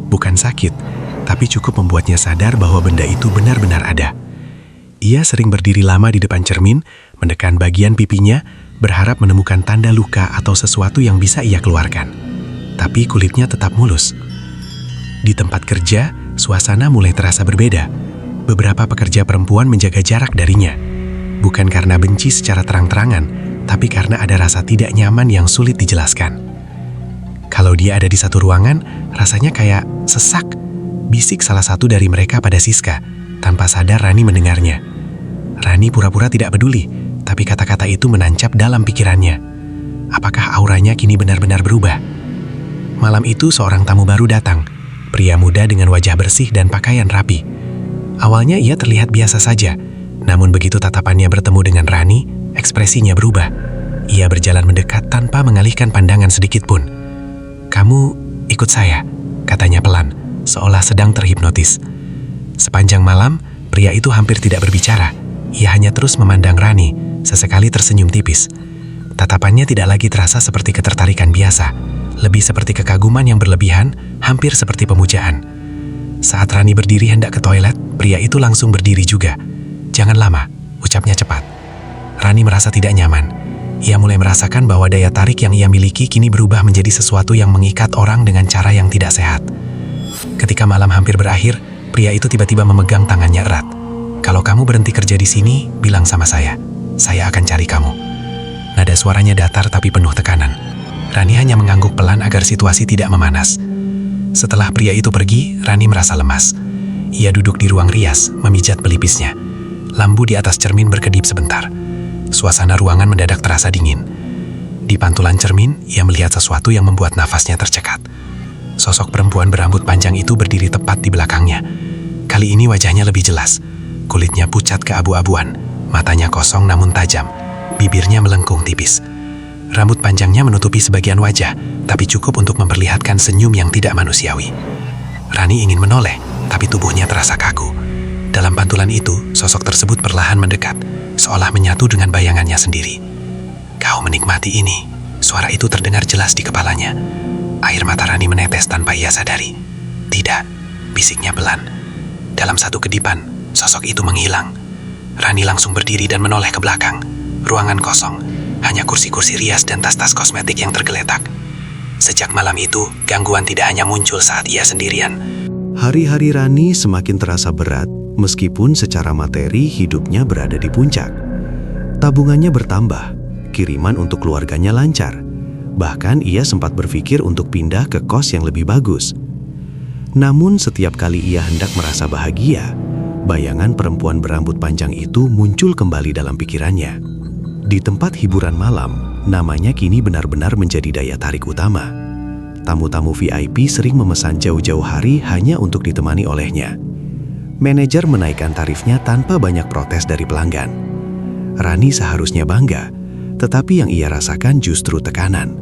Bukan sakit, tapi cukup membuatnya sadar bahwa benda itu benar-benar ada. Ia sering berdiri lama di depan cermin, menekan bagian pipinya, berharap menemukan tanda luka atau sesuatu yang bisa ia keluarkan. Tapi kulitnya tetap mulus. Di tempat kerja, suasana mulai terasa berbeda. Beberapa pekerja perempuan menjaga jarak darinya. Bukan karena benci secara terang-terangan, tapi karena ada rasa tidak nyaman yang sulit dijelaskan. Kalau dia ada di satu ruangan, rasanya kayak sesak. bisik salah satu dari mereka pada Siska. Tanpa sadar Rani mendengarnya. Rani pura-pura tidak peduli, tapi kata-kata itu menancap dalam pikirannya. Apakah auranya kini benar-benar berubah? Malam itu seorang tamu baru datang. Pria muda dengan wajah bersih dan pakaian rapi. Awalnya ia terlihat biasa saja, namun begitu tatapannya bertemu dengan Rani, ekspresinya berubah. Ia berjalan mendekat tanpa mengalihkan pandangan sedikit pun. "Kamu ikut saya," katanya pelan, seolah sedang terhipnotis. Sepanjang malam, pria itu hampir tidak berbicara. Ia hanya terus memandang Rani, sesekali tersenyum tipis. Tatapannya tidak lagi terasa seperti ketertarikan biasa, lebih seperti kekaguman yang berlebihan, hampir seperti pemujaan. Saat Rani berdiri hendak ke toilet, pria itu langsung berdiri juga. "Jangan lama," ucapnya cepat. Rani merasa tidak nyaman. Ia mulai merasakan bahwa daya tarik yang ia miliki kini berubah menjadi sesuatu yang mengikat orang dengan cara yang tidak sehat. Ketika malam hampir berakhir, pria itu tiba-tiba memegang tangannya erat. "Kalau kamu berhenti kerja di sini, bilang sama saya. Saya akan cari kamu." Nada suaranya datar tapi penuh tekanan. Rani hanya mengangguk pelan agar situasi tidak memanas. Setelah pria itu pergi, Rani merasa lemas. Ia duduk di ruang rias, memijat pelipisnya. Lampu di atas cermin berkedip sebentar. Suasana ruangan mendadak terasa dingin. Di pantulan cermin, ia melihat sesuatu yang membuat nafasnya tercekat. Sosok perempuan berambut panjang itu berdiri tepat di belakangnya. Kali ini wajahnya lebih jelas. Kulitnya pucat keabu-abuan, matanya kosong namun tajam, bibirnya melengkung tipis. Rambut panjangnya menutupi sebagian wajah, tapi cukup untuk memperlihatkan senyum yang tidak manusiawi. Rani ingin menoleh, tapi tubuhnya terasa kaku. Dalam pantulan itu, sosok tersebut perlahan mendekat, seolah menyatu dengan bayangannya sendiri. "Kau menikmati ini," suara itu terdengar jelas di kepalanya. Air mata Rani menetes tanpa ia sadari. "Tidak," bisiknya pelan. Dalam satu kedipan, sosok itu menghilang. Rani langsung berdiri dan menoleh ke belakang. Ruangan kosong, hanya kursi-kursi rias dan tas-tas kosmetik yang tergeletak. Sejak malam itu, gangguan tidak hanya muncul saat ia sendirian. Hari-hari Rani semakin terasa berat, meskipun secara materi hidupnya berada di puncak. Tabungannya bertambah, kiriman untuk keluarganya lancar. Bahkan ia sempat berpikir untuk pindah ke kos yang lebih bagus. Namun setiap kali ia hendak merasa bahagia, bayangan perempuan berambut panjang itu muncul kembali dalam pikirannya. Di tempat hiburan malam, namanya kini benar-benar menjadi daya tarik utama. Tamu-tamu VIP sering memesan jauh-jauh hari hanya untuk ditemani olehnya. Manajer menaikkan tarifnya tanpa banyak protes dari pelanggan. Rani seharusnya bangga, tetapi yang ia rasakan justru tekanan.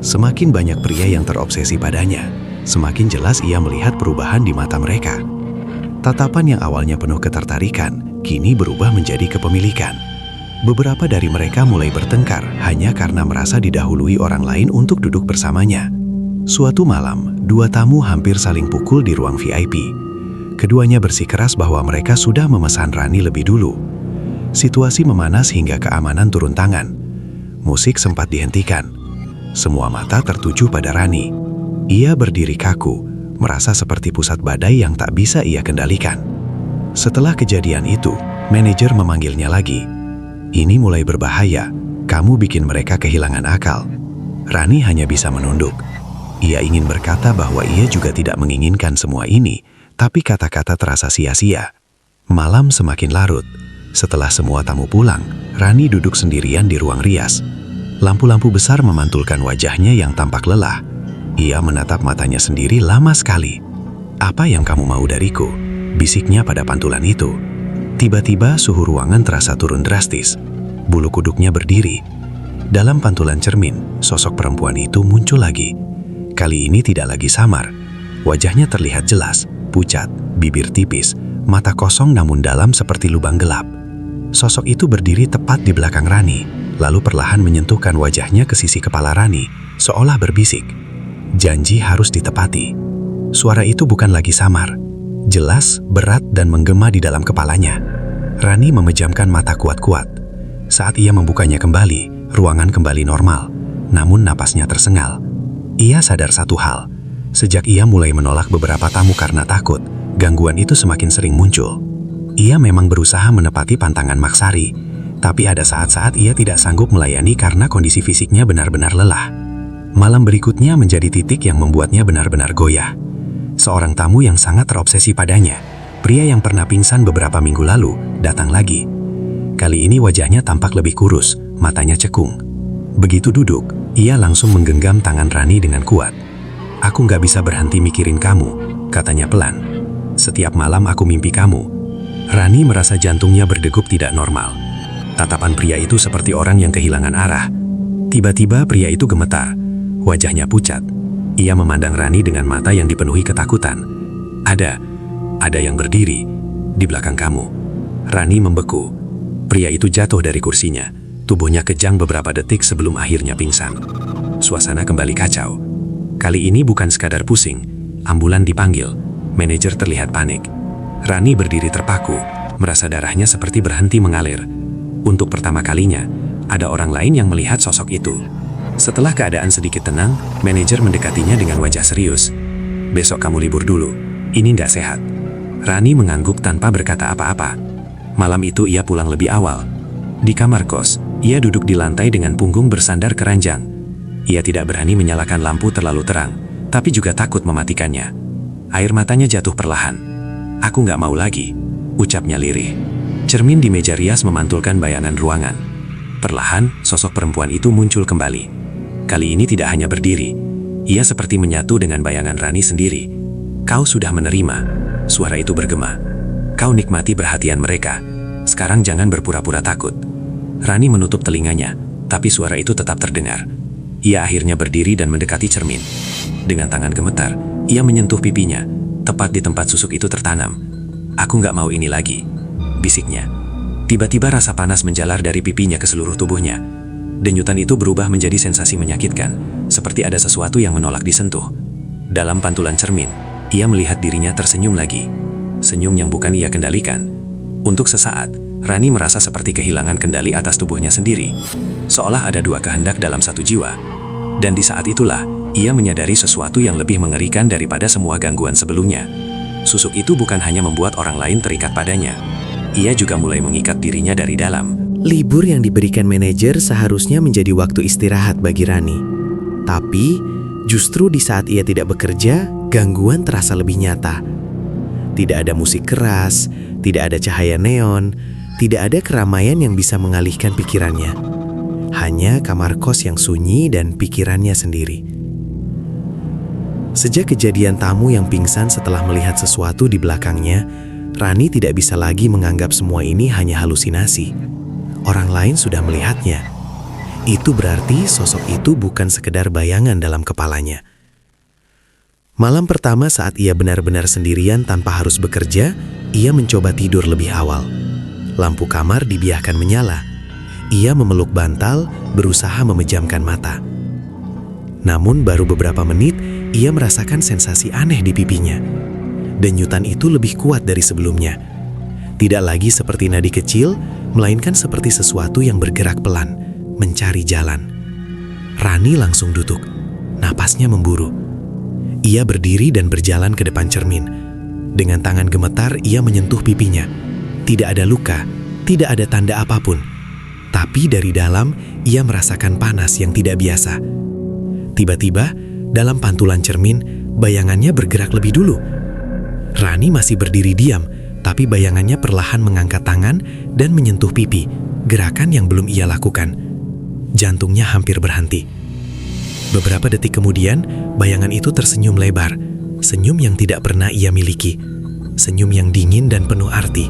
Semakin banyak pria yang terobsesi padanya, semakin jelas ia melihat perubahan di mata mereka. Tatapan yang awalnya penuh ketertarikan, kini berubah menjadi kepemilikan. Beberapa dari mereka mulai bertengkar hanya karena merasa didahului orang lain untuk duduk bersamanya. Suatu malam, dua tamu hampir saling pukul di ruang VIP. Keduanya bersikeras bahwa mereka sudah memesan Rani lebih dulu. Situasi memanas hingga keamanan turun tangan. Musik sempat dihentikan. Semua mata tertuju pada Rani. Ia berdiri kaku, merasa seperti pusat badai yang tak bisa ia kendalikan. Setelah kejadian itu, manajer memanggilnya lagi. "Ini mulai berbahaya, kamu bikin mereka kehilangan akal." Rani hanya bisa menunduk. Ia ingin berkata bahwa ia juga tidak menginginkan semua ini, tapi kata-kata terasa sia-sia. Malam semakin larut. Setelah semua tamu pulang, Rani duduk sendirian di ruang rias. Lampu-lampu besar memantulkan wajahnya yang tampak lelah. Ia menatap matanya sendiri lama sekali. "Apa yang kamu mau dariku?" bisiknya pada pantulan itu. Tiba-tiba suhu ruangan terasa turun drastis. Bulu kuduknya berdiri. Dalam pantulan cermin, sosok perempuan itu muncul lagi. Kali ini tidak lagi samar. Wajahnya terlihat jelas, pucat, bibir tipis, mata kosong namun dalam seperti lubang gelap. Sosok itu berdiri tepat di belakang Rani, lalu perlahan menyentuhkan wajahnya ke sisi kepala Rani, seolah berbisik. Janji harus ditepati. Suara itu bukan lagi samar. Jelas, berat dan menggema di dalam kepalanya. Rani memejamkan mata kuat-kuat. Saat ia membukanya kembali, ruangan kembali normal. Namun napasnya tersengal. Ia sadar satu hal. Sejak ia mulai menolak beberapa tamu karena takut, gangguan itu semakin sering muncul. Ia memang berusaha menepati pantangan Maksari, tapi ada saat-saat ia tidak sanggup melayani karena kondisi fisiknya benar-benar lelah. Malam berikutnya menjadi titik yang membuatnya benar-benar goyah. Seorang tamu yang sangat terobsesi padanya, pria yang pernah pingsan beberapa minggu lalu, datang lagi. Kali ini wajahnya tampak lebih kurus, matanya cekung. Begitu duduk, ia langsung menggenggam tangan Rani dengan kuat. "Aku nggak bisa berhenti mikirin kamu," katanya pelan. "Setiap malam aku mimpi kamu." Rani merasa jantungnya berdegup tidak normal. Tatapan pria itu seperti orang yang kehilangan arah. Tiba-tiba pria itu gemetar, wajahnya pucat. Ia memandang Rani dengan mata yang dipenuhi ketakutan. Ada yang berdiri di belakang kamu." Rani membeku. Pria itu jatuh dari kursinya. Tubuhnya kejang beberapa detik sebelum akhirnya pingsan. Suasana kembali kacau. Kali ini bukan sekadar pusing. Ambulan dipanggil. Manajer terlihat panik. Rani berdiri terpaku, merasa darahnya seperti berhenti mengalir. Untuk pertama kalinya, ada orang lain yang melihat sosok itu. Setelah keadaan sedikit tenang, manajer mendekatinya dengan wajah serius. "Besok kamu libur dulu. Ini nggak sehat." Rani mengangguk tanpa berkata apa-apa. Malam itu ia pulang lebih awal. Di kamar kos, ia duduk di lantai dengan punggung bersandar ke ranjang. Ia tidak berani menyalakan lampu terlalu terang, tapi juga takut mematikannya. Air matanya jatuh perlahan. "Aku nggak mau lagi," ucapnya lirih. Cermin di meja rias memantulkan bayangan ruangan. Perlahan, sosok perempuan itu muncul kembali. Kali ini tidak hanya berdiri. Ia seperti menyatu dengan bayangan Rani sendiri. "Kau sudah menerima," suara itu bergema. "Kau nikmati perhatian mereka. Sekarang jangan berpura-pura takut." Rani menutup telinganya, tapi suara itu tetap terdengar. Ia akhirnya berdiri dan mendekati cermin. Dengan tangan gemetar, ia menyentuh pipinya, tepat di tempat susuk itu tertanam. "Aku nggak mau ini lagi," bisiknya. Tiba-tiba rasa panas menjalar dari pipinya ke seluruh tubuhnya. Denyutan itu berubah menjadi sensasi menyakitkan, seperti ada sesuatu yang menolak disentuh. Dalam pantulan cermin, ia melihat dirinya tersenyum lagi. Senyum yang bukan ia kendalikan. Untuk sesaat, Rani merasa seperti kehilangan kendali atas tubuhnya sendiri. Seolah ada dua kehendak dalam satu jiwa. Dan di saat itulah, ia menyadari sesuatu yang lebih mengerikan daripada semua gangguan sebelumnya. Susuk itu bukan hanya membuat orang lain terikat padanya. Ia juga mulai mengikat dirinya dari dalam. Libur yang diberikan manajer seharusnya menjadi waktu istirahat bagi Rani. Tapi, justru di saat ia tidak bekerja, gangguan terasa lebih nyata. Tidak ada musik keras, tidak ada cahaya neon, tidak ada keramaian yang bisa mengalihkan pikirannya. Hanya kamar kos yang sunyi dan pikirannya sendiri. Sejak kejadian tamu yang pingsan setelah melihat sesuatu di belakangnya, Rani tidak bisa lagi menganggap semua ini hanya halusinasi. Orang lain sudah melihatnya. Itu berarti sosok itu bukan sekedar bayangan dalam kepalanya. Malam pertama saat ia benar-benar sendirian tanpa harus bekerja, ia mencoba tidur lebih awal. Lampu kamar dibiarkan menyala. Ia memeluk bantal, berusaha memejamkan mata. Namun baru beberapa menit, ia merasakan sensasi aneh di pipinya. Denyutan itu lebih kuat dari sebelumnya. Tidak lagi seperti nadi kecil, melainkan seperti sesuatu yang bergerak pelan, mencari jalan. Rani langsung duduk, napasnya memburu. Ia berdiri dan berjalan ke depan cermin. Dengan tangan gemetar, ia menyentuh pipinya. Tidak ada luka, tidak ada tanda apapun. Tapi dari dalam, ia merasakan panas yang tidak biasa. Tiba-tiba, dalam pantulan cermin, bayangannya bergerak lebih dulu. Rani masih berdiri diam, tapi bayangannya perlahan mengangkat tangan dan menyentuh pipi, gerakan yang belum ia lakukan. Jantungnya hampir berhenti. Beberapa detik kemudian, bayangan itu tersenyum lebar. Senyum yang tidak pernah ia miliki. Senyum yang dingin dan penuh arti.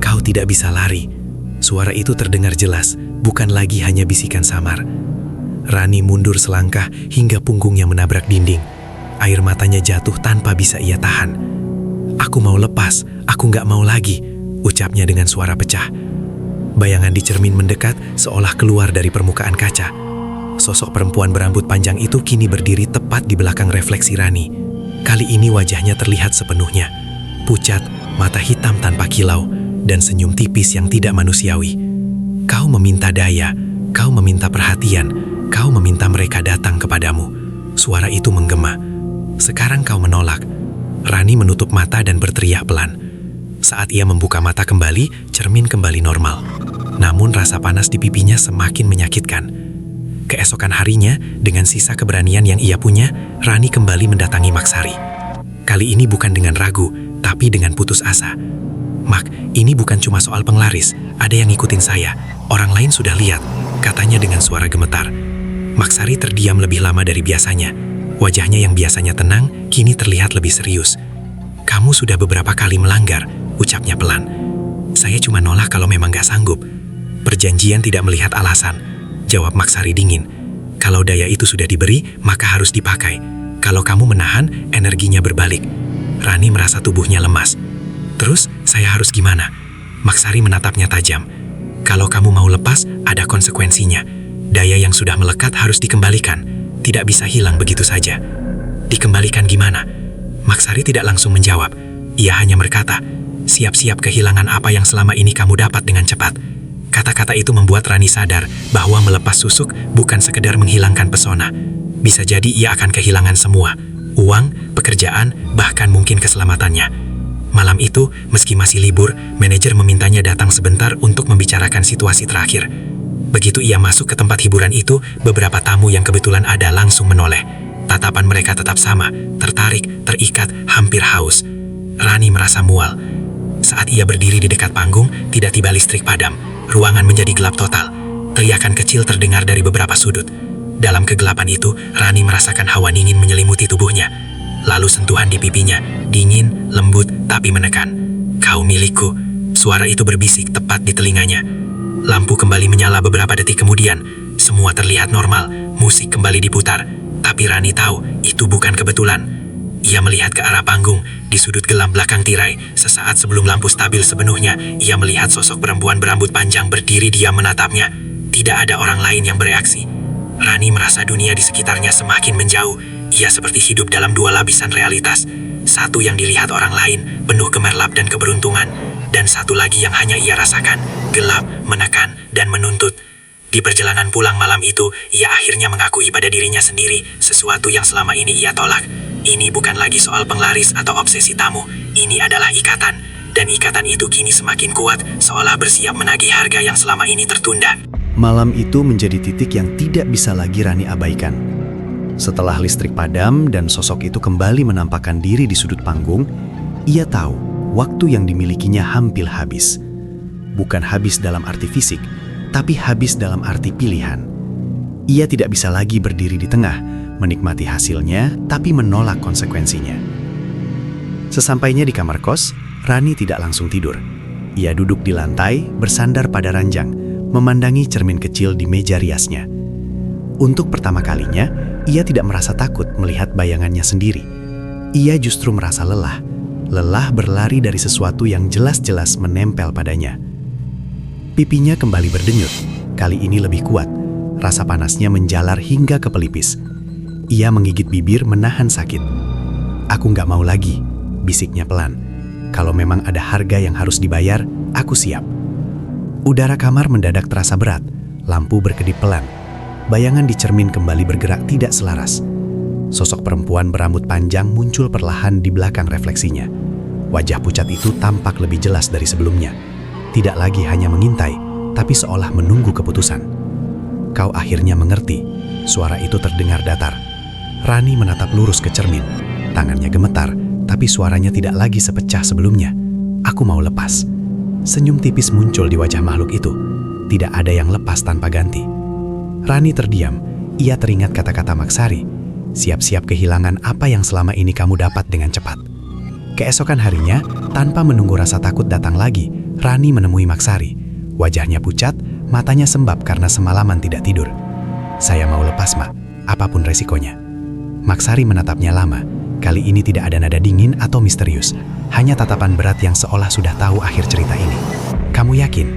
"Kau tidak bisa lari." Suara itu terdengar jelas, bukan lagi hanya bisikan samar. Rani mundur selangkah hingga punggungnya menabrak dinding. Air matanya jatuh tanpa bisa ia tahan. "Aku mau lepas, aku nggak mau lagi," ucapnya dengan suara pecah. Bayangan di cermin mendekat seolah keluar dari permukaan kaca. Sosok perempuan berambut panjang itu kini berdiri tepat di belakang refleksi Rani. Kali ini wajahnya terlihat sepenuhnya. Pucat, mata hitam tanpa kilau, dan senyum tipis yang tidak manusiawi. "Kau meminta daya, kau meminta perhatian, kau meminta mereka datang kepadamu." Suara itu menggema. "Sekarang kau menolak." Rani menutup mata dan berteriak pelan. Saat ia membuka mata kembali, cermin kembali normal. Namun rasa panas di pipinya semakin menyakitkan. Keesokan harinya, dengan sisa keberanian yang ia punya, Rani kembali mendatangi Maksari. Kali ini bukan dengan ragu, tapi dengan putus asa. Mak, ini bukan cuma soal penglaris. Ada yang ngikutin saya. Orang lain sudah lihat, katanya dengan suara gemetar. Maksari terdiam lebih lama dari biasanya. Wajahnya yang biasanya tenang, kini terlihat lebih serius. Kamu sudah beberapa kali melanggar, ucapnya pelan. Saya cuma nolak kalau memang gak sanggup. Perjanjian tidak melihat alasan, jawab Maksari dingin. Kalau daya itu sudah diberi, maka harus dipakai. Kalau kamu menahan, energinya berbalik. Rani merasa tubuhnya lemas. Terus, saya harus gimana? Maksari menatapnya tajam. Kalau kamu mau lepas, ada konsekuensinya. Daya yang sudah melekat harus dikembalikan. Tidak bisa hilang begitu saja. Dikembalikan gimana? Maksari tidak langsung menjawab. Ia hanya berkata, siap-siap kehilangan apa yang selama ini kamu dapat dengan cepat. Kata-kata itu membuat Rani sadar bahwa melepas susuk bukan sekedar menghilangkan pesona. Bisa jadi ia akan kehilangan semua. Uang, pekerjaan, bahkan mungkin keselamatannya. Malam itu, meski masih libur, manajer memintanya datang sebentar untuk membicarakan situasi terakhir. Begitu ia masuk ke tempat hiburan itu, beberapa tamu yang kebetulan ada langsung menoleh. Tatapan mereka tetap sama, tertarik, terikat, hampir haus. Rani merasa mual. Saat ia berdiri di dekat panggung, tiba-tiba listrik padam. Ruangan menjadi gelap total. Teriakan kecil terdengar dari beberapa sudut. Dalam kegelapan itu, Rani merasakan hawa dingin menyelimuti tubuhnya. Lalu sentuhan di pipinya, dingin, lembut, tapi menekan. Kau milikku. Suara itu berbisik tepat di telinganya. Lampu kembali menyala beberapa detik kemudian. Semua terlihat normal, musik kembali diputar. Tapi Rani tahu, itu bukan kebetulan. Ia melihat ke arah panggung, di sudut gelap belakang tirai. Sesaat sebelum lampu stabil sepenuhnya, ia melihat sosok perempuan berambut panjang berdiri diam menatapnya. Tidak ada orang lain yang bereaksi. Rani merasa dunia di sekitarnya semakin menjauh. Ia seperti hidup dalam dua lapisan realitas. Satu yang dilihat orang lain, penuh gemerlap dan keberuntungan. Dan satu lagi yang hanya ia rasakan, gelap, menekan, dan menuntut. Di perjalanan pulang malam itu, ia akhirnya mengakui pada dirinya sendiri sesuatu yang selama ini ia tolak. Ini bukan lagi soal penglaris atau obsesi tamu. Ini adalah ikatan. Dan ikatan itu kini semakin kuat, seolah bersiap menagih harga yang selama ini tertunda. Malam itu menjadi titik yang tidak bisa lagi Rani abaikan. Setelah listrik padam dan sosok itu kembali menampakkan diri di sudut panggung, ia tahu waktu yang dimilikinya hampir habis. Bukan habis dalam arti fisik, tapi habis dalam arti pilihan. Ia tidak bisa lagi berdiri di tengah, menikmati hasilnya, tapi menolak konsekuensinya. Sesampainya di kamar kos, Rani tidak langsung tidur. Ia duduk di lantai, bersandar pada ranjang, memandangi cermin kecil di meja riasnya. Untuk pertama kalinya, ia tidak merasa takut melihat bayangannya sendiri. Ia justru merasa lelah. Lelah berlari dari sesuatu yang jelas-jelas menempel padanya. Pipinya kembali berdenyut, kali ini lebih kuat. Rasa panasnya menjalar hingga ke pelipis. Ia menggigit bibir menahan sakit. Aku nggak mau lagi, bisiknya pelan. Kalau memang ada harga yang harus dibayar, aku siap. Udara kamar mendadak terasa berat, lampu berkedip pelan. Bayangan di cermin kembali bergerak tidak selaras. Sosok perempuan berambut panjang muncul perlahan di belakang refleksinya. Wajah pucat itu tampak lebih jelas dari sebelumnya. Tidak lagi hanya mengintai, tapi seolah menunggu keputusan. Kau akhirnya mengerti. Suara itu terdengar datar. Rani menatap lurus ke cermin. Tangannya gemetar, tapi suaranya tidak lagi sepecah sebelumnya. Aku mau lepas. Senyum tipis muncul di wajah makhluk itu. Tidak ada yang lepas tanpa ganti. Rani terdiam. Ia teringat kata-kata Maksari. Siap-siap kehilangan apa yang selama ini kamu dapat dengan cepat. Keesokan harinya, tanpa menunggu rasa takut datang lagi, Rani menemui Maksari. Wajahnya pucat, matanya sembab karena semalaman tidak tidur. Saya mau lepas, Mak. Apapun resikonya. Maksari menatapnya lama. Kali ini tidak ada nada dingin atau misterius. Hanya tatapan berat yang seolah sudah tahu akhir cerita ini. Kamu yakin?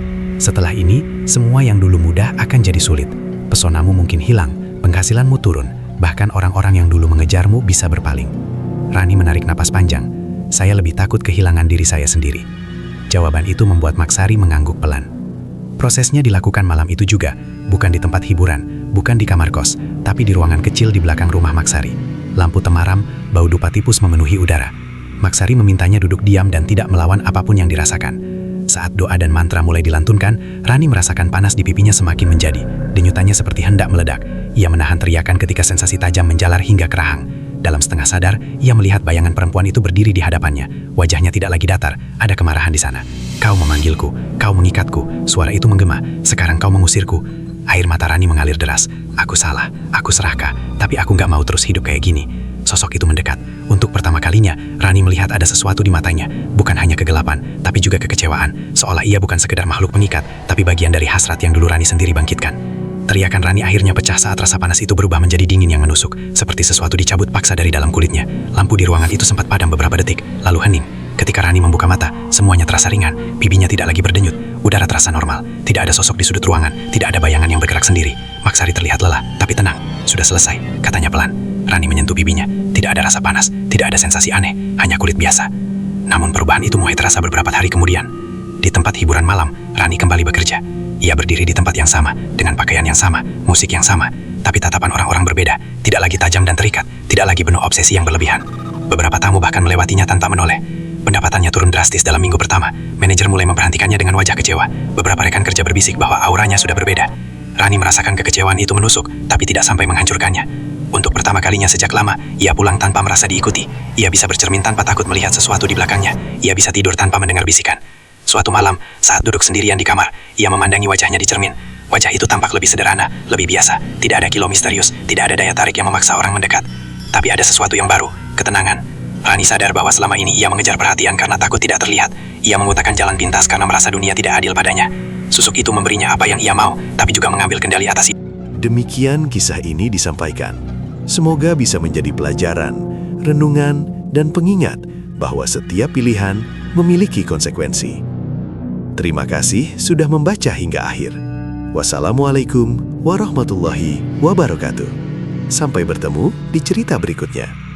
Setelah ini, semua yang dulu mudah akan jadi sulit. Pesonamu mungkin hilang, penghasilanmu turun, bahkan orang-orang yang dulu mengejarmu bisa berpaling. Rani menarik napas panjang. Saya lebih takut kehilangan diri saya sendiri. Jawaban itu membuat Maksari mengangguk pelan. Prosesnya dilakukan malam itu juga, bukan di tempat hiburan, bukan di kamar kos, tapi di ruangan kecil di belakang rumah Maksari. Lampu temaram, bau dupa tipus memenuhi udara. Maksari memintanya duduk diam dan tidak melawan apapun yang dirasakan. Saat doa dan mantra mulai dilantunkan, Rani merasakan panas di pipinya semakin menjadi. Denyutannya seperti hendak meledak. Ia menahan teriakan ketika sensasi tajam menjalar hingga ke rahang. Dalam setengah sadar, ia melihat bayangan perempuan itu berdiri di hadapannya. Wajahnya tidak lagi datar, ada kemarahan di sana. Kau memanggilku, kau mengikatku, suara itu menggema. Sekarang kau mengusirku. Air mata Rani mengalir deras. Aku salah, aku serakah, tapi aku nggak mau terus hidup kayak gini. Sosok itu mendekat. Untuk pertama kalinya, Rani melihat ada sesuatu di matanya. Bukan hanya kegelapan, tapi juga kekecewaan. Seolah ia bukan sekedar makhluk pengikat, tapi bagian dari hasrat yang dulu Rani sendiri bangkitkan. Teriakan Rani akhirnya pecah saat rasa panas itu berubah menjadi dingin yang menusuk, seperti sesuatu dicabut paksa dari dalam kulitnya. Lampu di ruangan itu sempat padam beberapa detik, lalu hening. Ketika Rani membuka mata, semuanya terasa ringan, pipinya tidak lagi berdenyut, udara terasa normal, tidak ada sosok di sudut ruangan, tidak ada bayangan yang bergerak sendiri. Maksari terlihat lelah, tapi tenang. Sudah selesai, katanya pelan. Rani menyentuh pipinya, tidak ada rasa panas, tidak ada sensasi aneh, hanya kulit biasa. Namun perubahan itu mulai terasa beberapa hari kemudian. Di tempat hiburan malam, Rani kembali bekerja. Ia berdiri di tempat yang sama, dengan pakaian yang sama, musik yang sama, tapi tatapan orang-orang berbeda, tidak lagi tajam dan terikat, tidak lagi penuh obsesi yang berlebihan. Beberapa tamu bahkan melewatinya tanpa menoleh. Pendapatannya turun drastis dalam minggu pertama. Manajer mulai memperhatikannya dengan wajah kecewa. Beberapa rekan kerja berbisik bahwa auranya sudah berbeda. Rani merasakan kekecewaan itu menusuk, tapi tidak sampai menghancurkannya. Untuk pertama kalinya sejak lama, ia pulang tanpa merasa diikuti. Ia bisa bercermin tanpa takut melihat sesuatu di belakangnya. Ia bisa tidur tanpa mendengar bisikan. Suatu malam, saat duduk sendirian di kamar, ia memandangi wajahnya di cermin. Wajah itu tampak lebih sederhana, lebih biasa. Tidak ada kilau misterius, tidak ada daya tarik yang memaksa orang mendekat. Tapi ada sesuatu yang baru, ketenangan. Rani sadar bahwa selama ini ia mengejar perhatian karena takut tidak terlihat. Ia mengutakan jalan pintas karena merasa dunia tidak adil padanya. Susuk itu memberinya apa yang ia mau, tapi juga mengambil kendali atas itu. Demikian kisah ini disampaikan. Semoga bisa menjadi pelajaran, renungan, dan pengingat bahwa setiap pilihan memiliki konsekuensi. Terima kasih sudah membaca hingga akhir. Wassalamualaikum warahmatullahi wabarakatuh. Sampai bertemu di cerita berikutnya.